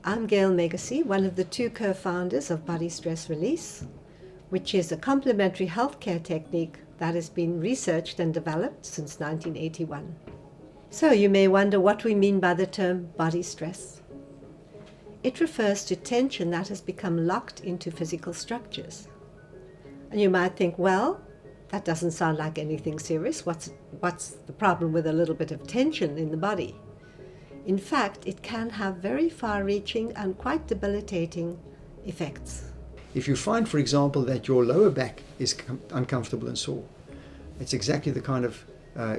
I'm Gail Meggersee, one of the two co-founders of Body Stress Release, which is a complementary healthcare technique that has been researched and developed since 1981. So you may wonder what we mean by the term body stress. It refers to tension that has become locked into physical structures. And you might think, well, that doesn't sound like anything serious. What's the problem with a little bit of tension in the body? In fact, it can have very far-reaching and quite debilitating effects. If you find, for example, that your lower back is uncomfortable and sore, it's exactly the kind of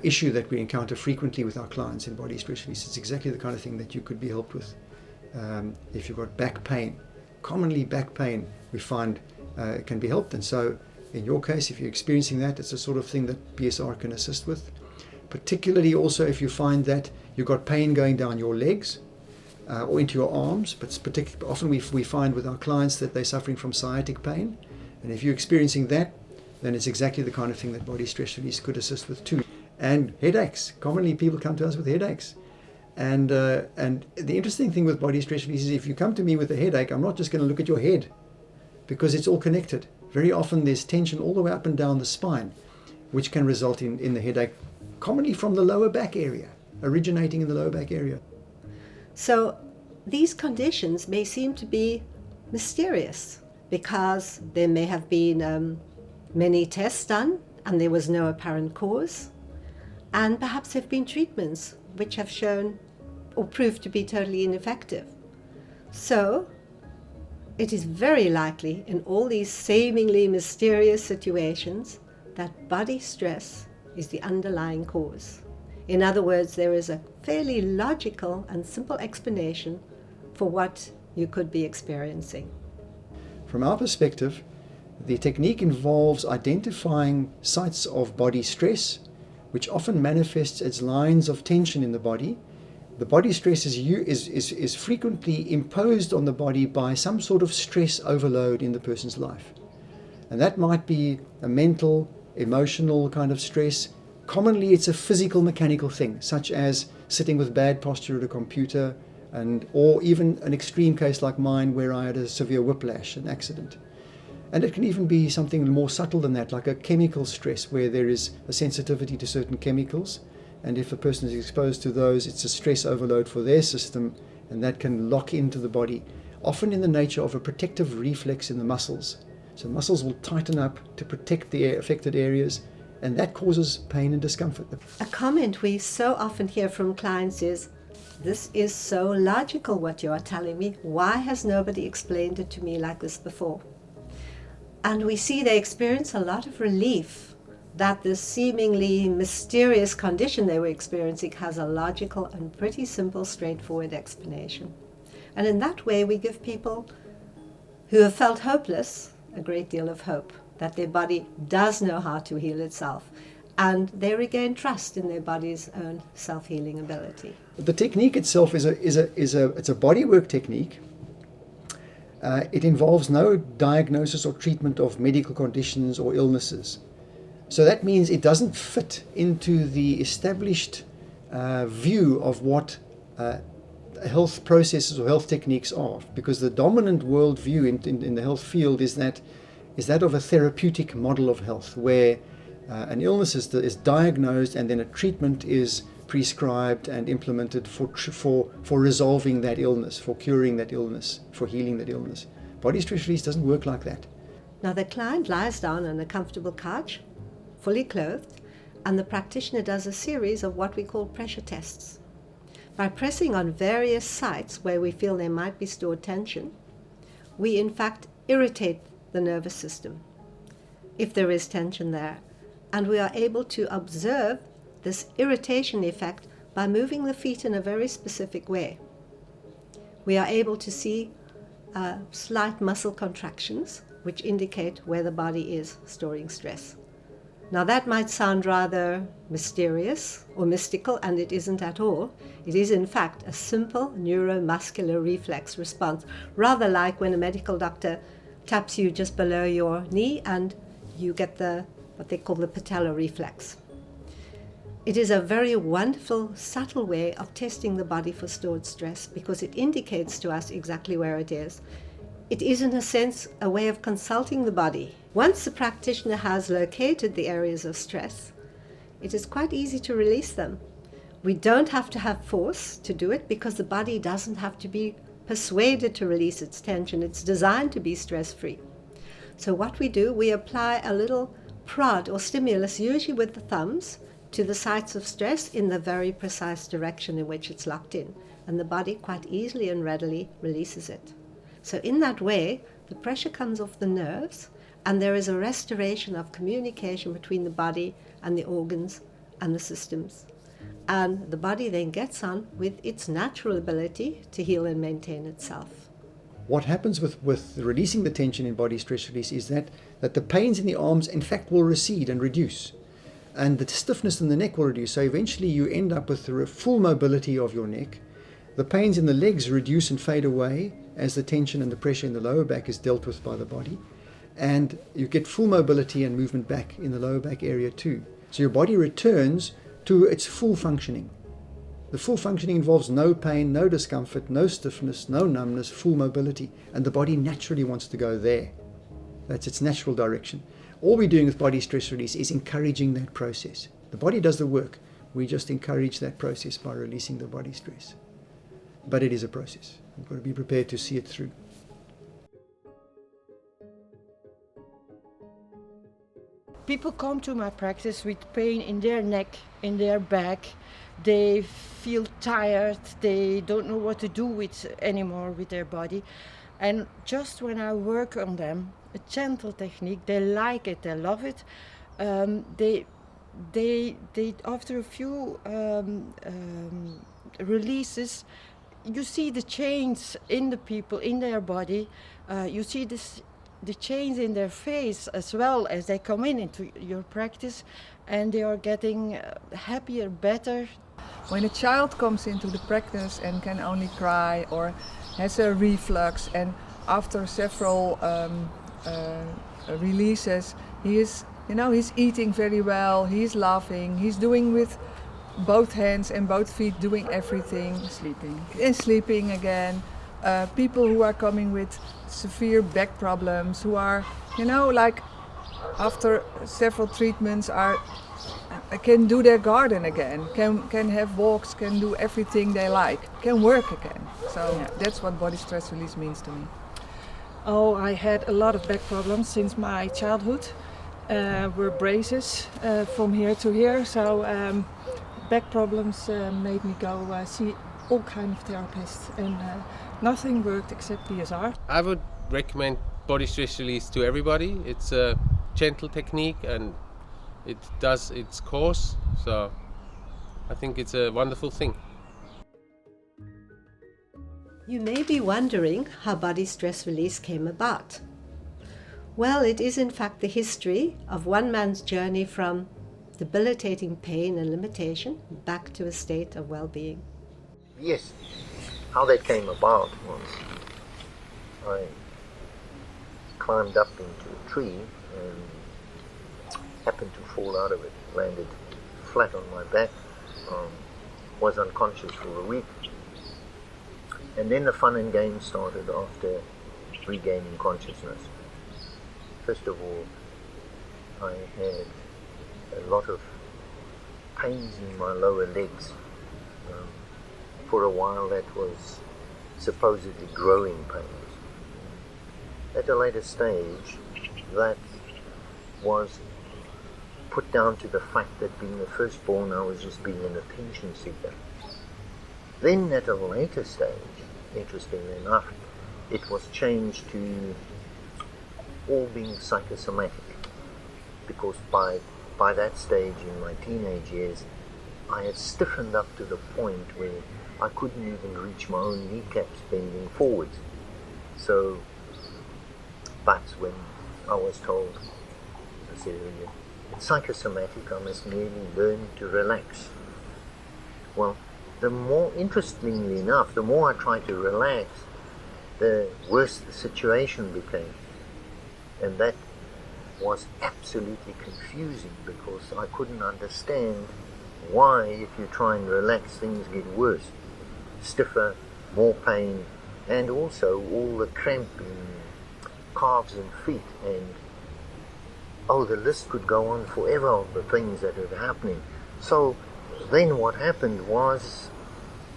issue that we encounter frequently with our clients in Body Stress Release. It's exactly the kind of thing that you could be helped with. If you've got back pain, commonly back pain, we find it can be helped. And so in your case, if you're experiencing that, it's the sort of thing that BSR can assist with. Particularly also if you find that you've got pain going down your legs or into your arms, but often we find with our clients that they're suffering from sciatic pain. And if you're experiencing that, then it's exactly the kind of thing that Body Stress Release could assist with too. And headaches. Commonly people come to us with headaches. And the interesting thing with Body Stress Release is if you come to me with a headache, I'm not just going to look at your head because it's all connected. Very often there's tension all the way up and down the spine, which can result in the headache, commonly from the lower back area, originating in the lower back area. So these conditions may seem to be mysterious because there may have been many tests done and there was no apparent cause, and perhaps there have been treatments which have shown or proved to be totally ineffective. So it is very likely in all these seemingly mysterious situations that body stress is the underlying cause. In other words, there is a fairly logical and simple explanation for what you could be experiencing. From our perspective, the technique involves identifying sites of body stress, which often manifests as lines of tension in the body. The body stress is frequently imposed on the body by some sort of stress overload in the person's life. And that might be a mental, emotional kind of stress. Commonly it's a physical, mechanical thing, such as sitting with bad posture at a computer, or even an extreme case like mine where I had a severe whiplash, an accident. And it can even be something more subtle than that, like a chemical stress where there is a sensitivity to certain chemicals. And if a person is exposed to those, it's a stress overload for their system, and that can lock into the body, often in the nature of a protective reflex in the muscles. So muscles will tighten up to protect the affected areas, and that causes pain and discomfort. A comment we so often hear from clients is, "This is so logical what you are telling me. Why has nobody explained it to me like this before?" And we see they experience a lot of relief that this seemingly mysterious condition they were experiencing has a logical and pretty simple, straightforward explanation. And in that way, we give people who have felt hopeless a great deal of hope that their body does know how to heal itself, and they regain trust in their body's own self-healing ability. The technique itself it's a bodywork technique. It involves no diagnosis or treatment of medical conditions or illnesses. So that means it doesn't fit into the established view of what health processes or health techniques are, because the dominant worldview in the health field is that of a therapeutic model of health, where an illness is diagnosed and then a treatment is prescribed and implemented for resolving that illness, for curing that illness, for healing that illness. Body Stress Release doesn't work like that. Now the client lies down on a comfortable couch, fully clothed, and the practitioner does a series of what we call pressure tests. By pressing on various sites where we feel there might be stored tension, we in fact irritate the nervous system, if there is tension there, and we are able to observe this irritation effect by moving the feet in a very specific way. We are able to see slight muscle contractions, which indicate where the body is storing stress. Now that might sound rather mysterious or mystical, and it isn't at all. It is in fact a simple neuromuscular reflex response, rather like when a medical doctor taps you just below your knee and you get what they call the patellar reflex. It is a very wonderful, subtle way of testing the body for stored stress because it indicates to us exactly where it is. It is, in a sense, a way of consulting the body. Once the practitioner has located the areas of stress, it is quite easy to release them. We don't have to have force to do it because the body doesn't have to be persuaded to release its tension. It's designed to be stress-free. So what we do, we apply a little prod or stimulus, usually with the thumbs, to the sites of stress in the very precise direction in which it's locked in. And the body quite easily and readily releases it. So in that way, the pressure comes off the nerves and there is a restoration of communication between the body and the organs and the systems. And the body then gets on with its natural ability to heal and maintain itself. What happens with releasing the tension in body stress release is that the pains in the arms in fact will recede and reduce. And the stiffness in the neck will reduce. So eventually you end up with the full mobility of your neck. The pains in the legs reduce and fade away as the tension and the pressure in the lower back is dealt with by the body. And you get full mobility and movement back in the lower back area too. So your body returns to its full functioning. The full functioning involves no pain, no discomfort, no stiffness, no numbness, full mobility. And the body naturally wants to go there. That's its natural direction. All we're doing with body stress release is encouraging that process. The body does the work. We just encourage that process by releasing the body stress. But it is a process. We've got to be prepared to see it through. People come to my practice with pain in their neck, in their back. They feel tired. They don't know what to do with anymore with their body. And just when I work on them, a gentle technique, they like it, they love it. They after a few releases, you see the change in the people, in their body. You see the change in their face as well as they come into your practice, and they are getting happier, better. When a child comes into the practice and can only cry or has a reflux, and after several releases, he's eating very well, he's laughing, he's doing with both hands and both feet, doing everything. Sleeping again. People who are coming with severe back problems, who are, after several treatments can do their garden again, can have walks, can do everything they like, can work again. So yeah, that's what body stress release means to me. Oh, I had a lot of back problems since my childhood. Were braces from here to here, so back problems made me go see all kinds of therapists, and nothing worked except BSR. I would recommend body stress release to everybody. It's a gentle technique and it does its course, so I think it's a wonderful thing. You may be wondering how body stress release came about. Well, it is in fact the history of one man's journey from debilitating pain and limitation back to a state of well-being. Yes, how that came about was I climbed up into a tree and happened to fall out of it, landed flat on my back, was unconscious for a week. And then the fun and games started after regaining consciousness. First of all, I had a lot of pains in my lower legs. For a while that was supposedly growing pains. At a later stage, that was put down to the fact that being the firstborn, I was just being an attention seeker. Then at a later stage, interestingly enough, it was changed to all being psychosomatic, because by that stage in my teenage years, I had stiffened up to the point where I couldn't even reach my own kneecaps bending forwards. So, but when I was told, as I said earlier, it's psychosomatic, I must merely learn to relax. Well, the more, interestingly enough, the more I tried to relax, the worse the situation became. And that was absolutely confusing because I couldn't understand why, if you try and relax, things get worse, stiffer, more pain, and also all the cramp in calves and feet, and the list could go on forever of the things that are happening. So then what happened was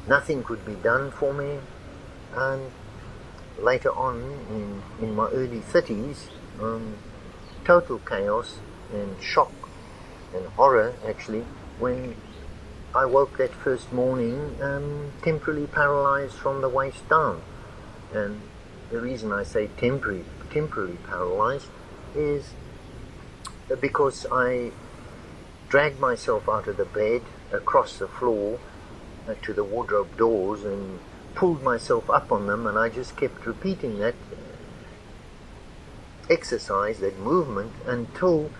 nothing could be done for me, and later on in my early 30s, total chaos and shock and horror actually when I woke that first morning temporarily paralyzed from the waist down. And the reason I say temporarily paralyzed is because I dragged myself out of the bed, across the floor to the wardrobe doors, and pulled myself up on them, and I just kept repeating that exercise, that movement, until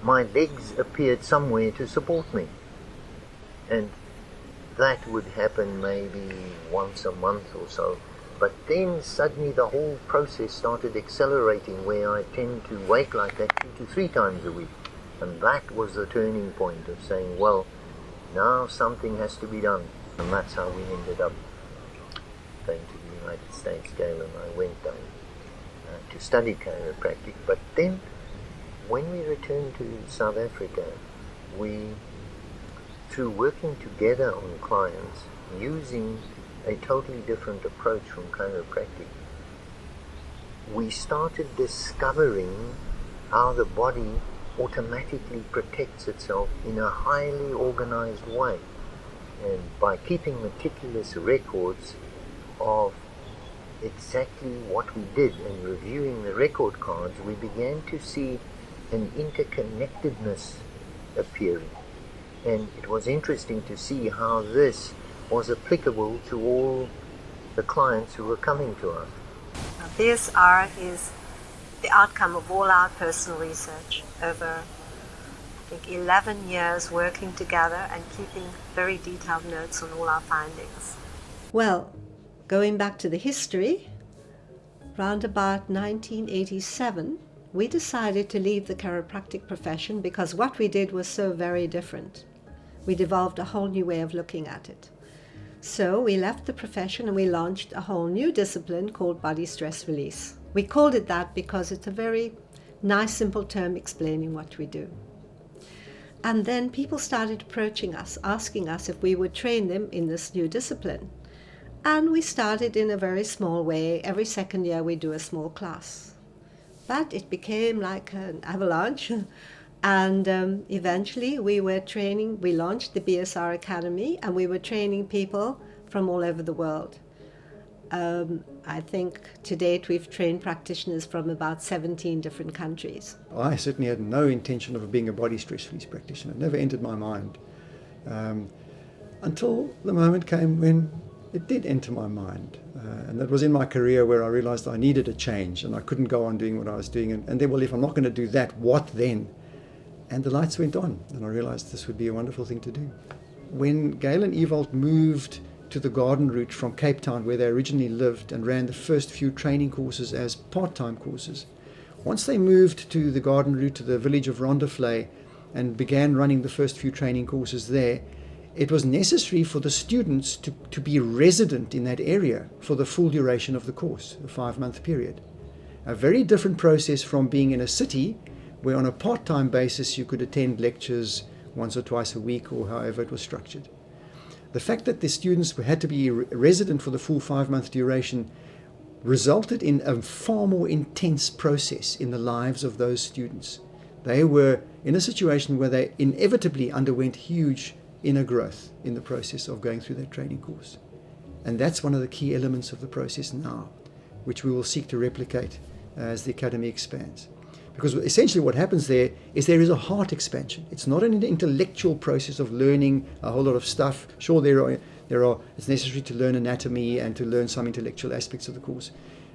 my legs appeared somewhere to support me. And that would happen maybe once a month or so. But then suddenly the whole process started accelerating, where I tend to wake like that 2 to 3 times a week. And that was the turning point of saying, well, now something has to be done. And that's how we ended up going to the United States. Gail and I went down to study chiropractic. But then when we returned to South Africa, we, through working together on clients, using a totally different approach from chiropractic, we started discovering how the body automatically protects itself in a highly organized way. And by keeping meticulous records of exactly what we did and reviewing the record cards, we began to see an interconnectedness appearing. And it was interesting to see how this was applicable to all the clients who were coming to us. BSR is the outcome of all our personal research over, I think, 11 years working together and keeping very detailed notes on all our findings. Well, going back to the history, round about 1987, we decided to leave the chiropractic profession because what we did was so very different. We'd evolved a whole new way of looking at it. So we left the profession and we launched a whole new discipline called body stress release. We called it that because it's a very nice, simple term explaining what we do. And then people started approaching us, asking us if we would train them in this new discipline. And we started in a very small way. Every second year we do a small class. But it became like an avalanche. And eventually we launched the BSR Academy, and we were training people from all over the world. I think to date we've trained practitioners from about 17 different countries. I certainly had no intention of being a body stress release practitioner. It never entered my mind. Until the moment came when it did enter my mind. And that was in my career where I realized I needed a change and I couldn't go on doing what I was doing. And then, well, if I'm not going to do that, what then? And the lights went on, and I realized this would be a wonderful thing to do. When Gail and Ewald moved to the garden route from Cape Town, where they originally lived, and ran the first few training courses as part-time courses, once they moved to the garden route to the village of Rondevlei and began running the first few training courses there, it was necessary for the students to be resident in that area for the full duration of the course, a 5-month period. A very different process from being in a city where on a part-time basis you could attend lectures once or twice a week or however it was structured. The fact that the students had to be resident for the full 5-month duration resulted in a far more intense process in the lives of those students. They were in a situation where they inevitably underwent huge inner growth in the process of going through that training course. And that's one of the key elements of the process now, which we will seek to replicate as the Academy expands. Because essentially what happens there is a heart expansion. It's not an intellectual process of learning a whole lot of stuff. Sure, it's necessary to learn anatomy and to learn some intellectual aspects of the course.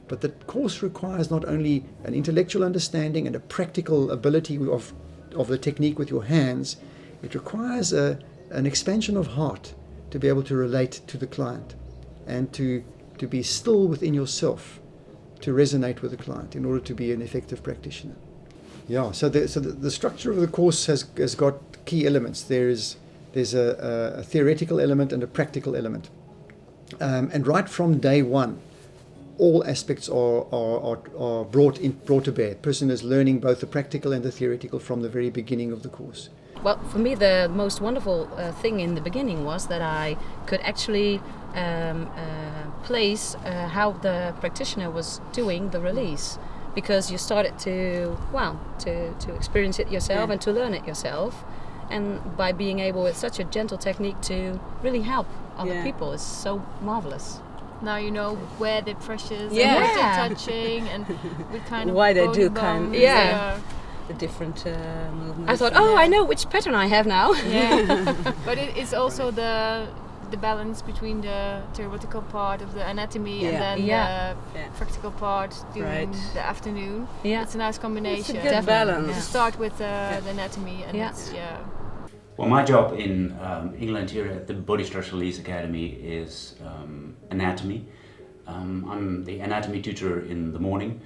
But the course requires not only an intellectual understanding and a practical ability of the technique with your hands, it requires an expansion of heart to be able to relate to the client and to be still within yourself, to resonate with the client in order to be an effective practitioner. Yeah, so the structure of the course has got key elements. There's There's a theoretical element and a practical element. And right from day one, all aspects are brought to bear. The person is learning both the practical and the theoretical from the very beginning of the course. Well, for me, the most wonderful thing in the beginning was that I could actually place how the practitioner was doing the release, because you started to experience it yourself and to learn it yourself, and by being able with such a gentle technique to really help other people is so marvelous. Now you know where the pressures Yeah. and what they're touching and what kind of Why they do bony kind- bones Yeah. they are. The different movements. I thought, I know which pattern I have now. Yeah, but it's also the balance between the theoretical part of the anatomy Yeah. and then Yeah. the Yeah. practical part during Right. the afternoon. Yeah. It's a nice combination. It's a good balance. You start with the anatomy and Yeah. it's Well, my job in England here at the Body Stress Release Academy is anatomy. I'm the anatomy tutor in the morning,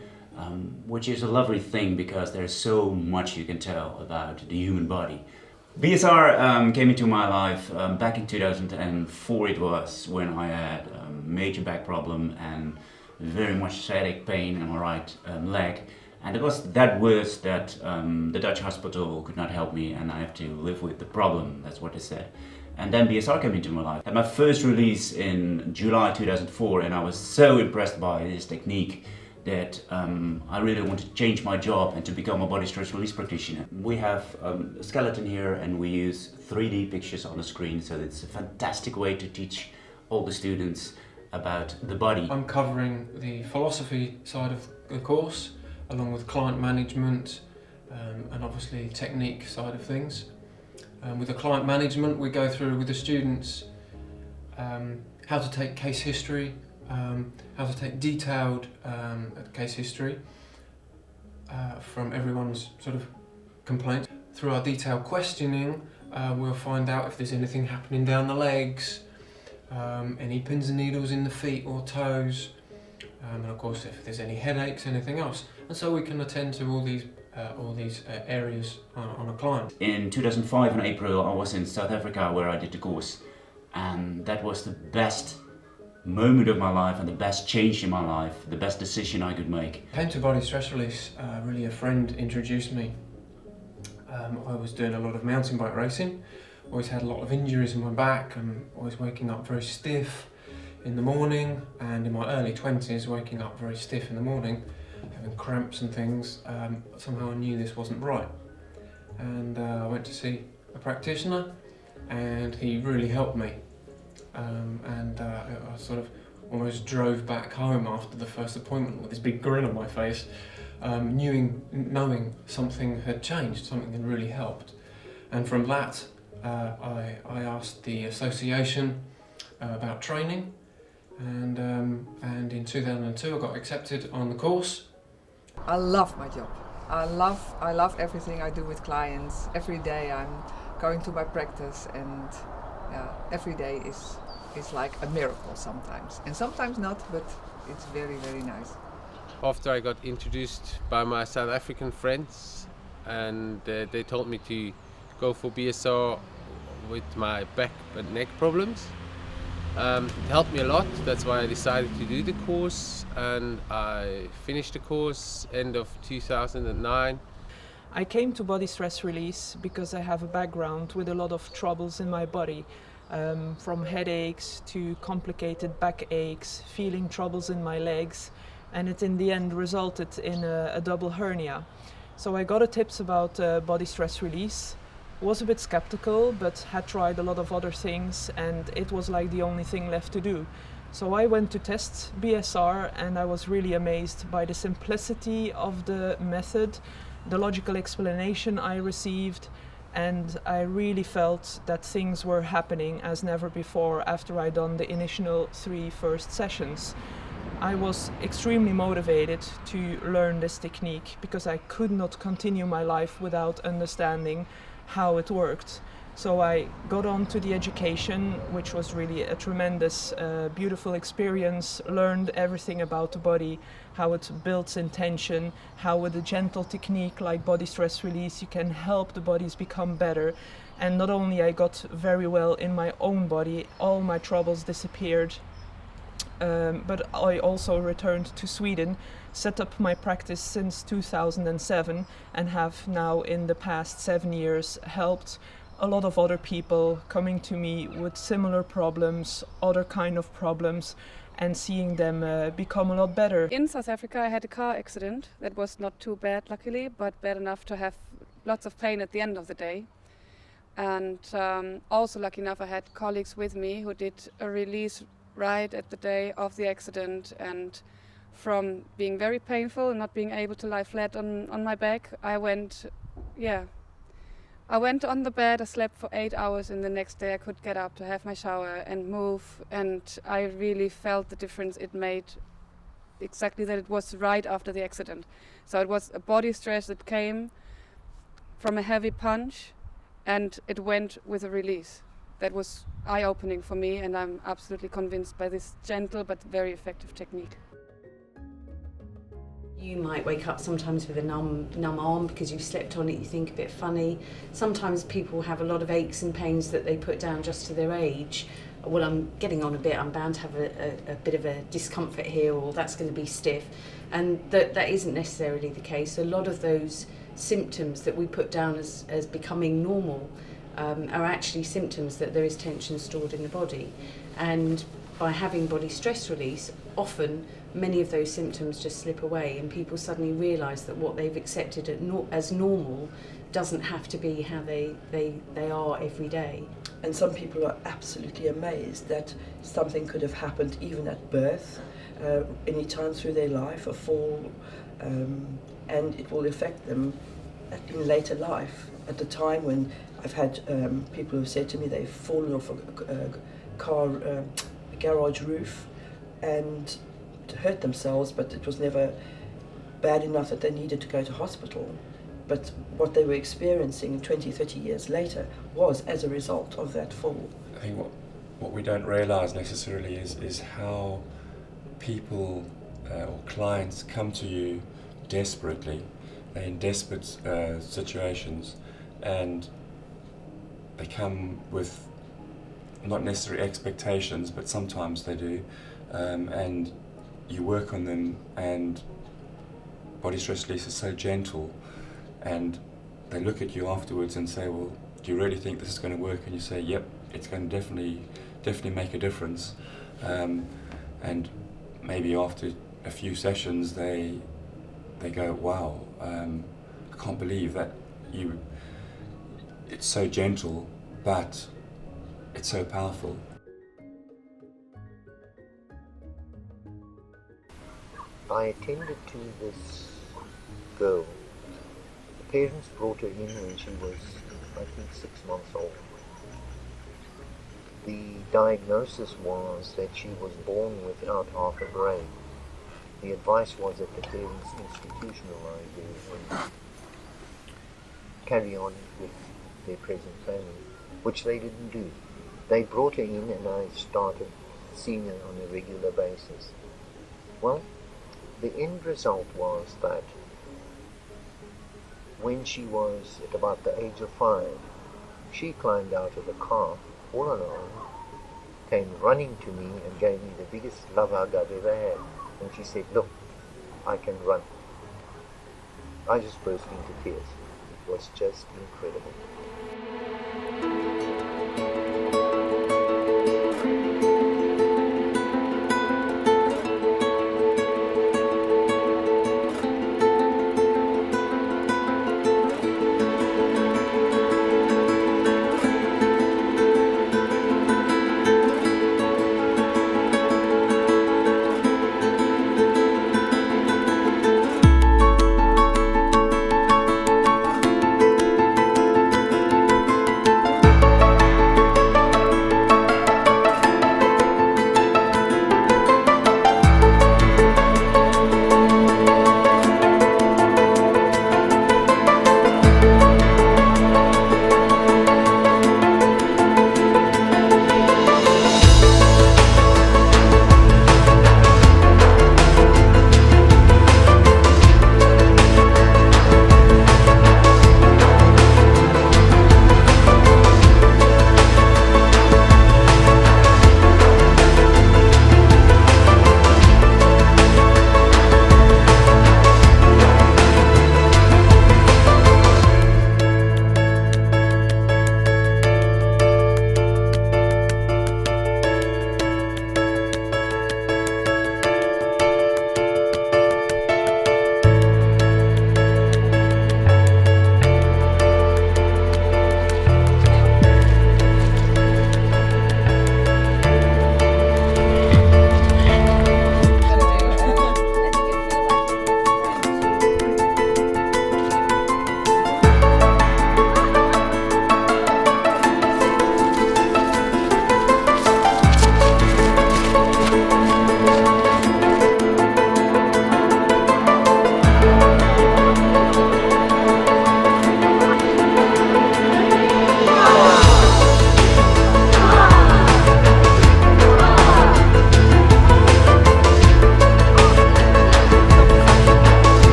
which is a lovely thing because there's so much you can tell about the human body. BSR came into my life back in 2004 it was, when I had a major back problem and very much sciatic pain in my right leg. And it was that worse that the Dutch hospital could not help me and I have to live with the problem, that's what they said. And then BSR came into my life. I had my first release in July 2004 and I was so impressed by this technique that I really wanted to change my job and to become a body stress release practitioner. We have a skeleton here and we use 3D pictures on the screen, so it's a fantastic way to teach all the students about the body. I'm covering the philosophy side of the course, along with client management and obviously technique side of things. With the client management, we go through with the students how to take case history, how to take detailed case history from everyone's sort of complaints. Through our detailed questioning, we'll find out if there's anything happening down the legs, any pins and needles in the feet or toes, and of course if there's any headaches, anything else. And so we can attend to all these areas on a client. In 2005 in April I was in South Africa where I did the course, and that was the best moment of my life and the best change in my life, the best decision I could make. Came to Body Stress Release, really a friend introduced me. I was doing a lot of mountain bike racing, always had a lot of injuries in my back and always waking up very stiff in the morning, and in my early 20s waking up very stiff in the morning, having cramps and things. Somehow I knew this wasn't right, and I went to see a practitioner and he really helped me. I sort of almost drove back home after the first appointment with this big grin on my face, knowing something had changed, something had really helped. And from that, I asked the association about training, and in 2002 I got accepted on the course. I love my job. I love everything I do with clients. Every day I'm going to my practice, and every day is like a miracle sometimes, and sometimes not, but it's very, very nice. After I got introduced by my South African friends, and they told me to go for BSR with my back and neck problems. It helped me a lot, that's why I decided to do the course, and I finished the course end of 2009. I came to Body Stress Release because I have a background with a lot of troubles in my body, from headaches to complicated back aches, feeling troubles in my legs, and it in the end resulted in a double hernia. So I got tips about Body Stress Release, was a bit skeptical but had tried a lot of other things, and it was like the only thing left to do. So I went to test BSR and I was really amazed by the simplicity of the method, the logical explanation I received, and I really felt that things were happening as never before after I'd done the initial 3 first sessions. I was extremely motivated to learn this technique because I could not continue my life without understanding how it worked. So I got on to the education, which was really a tremendous, beautiful experience, learned everything about the body, how it builds in tension, how with a gentle technique like body stress release you can help the bodies become better. And not only I got very well in my own body, all my troubles disappeared, but I also returned to Sweden, set up my practice since 2007 and have now in the past 7 years helped a lot of other people coming to me with similar problems, other kind of problems, and seeing them become a lot better. In South Africa I had a car accident that was not too bad luckily, but bad enough to have lots of pain at the end of the day. And also lucky enough I had colleagues with me who did a release right at the day of the accident, and from being very painful and not being able to lie flat on my back, I went on the bed, I slept for 8 hours, and the next day I could get up to have my shower and move, and I really felt the difference it made, exactly that it was right after the accident. So it was a body stress that came from a heavy punch and it went with a release. That was eye-opening for me, and I'm absolutely convinced by this gentle but very effective technique. You might wake up sometimes with a numb arm because you've slept on it, you think a bit funny. Sometimes people have a lot of aches and pains that they put down just to their age. Well, I'm getting on a bit, I'm bound to have a bit of a discomfort here, or that's going to be stiff. And that isn't necessarily the case. A lot of those symptoms that we put down as becoming normal are actually symptoms that there is tension stored in the body. And by having body stress release, often many of those symptoms just slip away, and people suddenly realise that what they've accepted as normal doesn't have to be how they are every day. And some people are absolutely amazed that something could have happened even at birth, any time through their life, a fall, and it will affect them in later life. At the time when I've had people who've said to me they've fallen off a car garage roof and hurt themselves, but it was never bad enough that they needed to go to hospital. But what they were experiencing 20, 30 years later was as a result of that fall. I think what we don't realise necessarily is how people or clients come to you desperately. They're in desperate situations, and they come with not necessarily expectations, but sometimes they do, and you work on them, and body stress release is so gentle, and they look at you afterwards and say, well, do you really think this is going to work? And you say, yep, it's going to definitely make a difference. And maybe after a few sessions they go, wow, I can't believe that it's so gentle, but it's so powerful. I attended to this girl. The parents brought her in when she was, I think, 6 months old. The diagnosis was that she was born without half a brain. The advice was that the parents institutionalize her and carry on with their present family, which they didn't do. They brought her in and I started seeing her on a regular basis. Well, the end result was that when she was at about the age of 5, she climbed out of the car all on her own, came running to me and gave me the biggest love hug I've ever had. And she said, look, I can run. I just burst into tears. It was just incredible.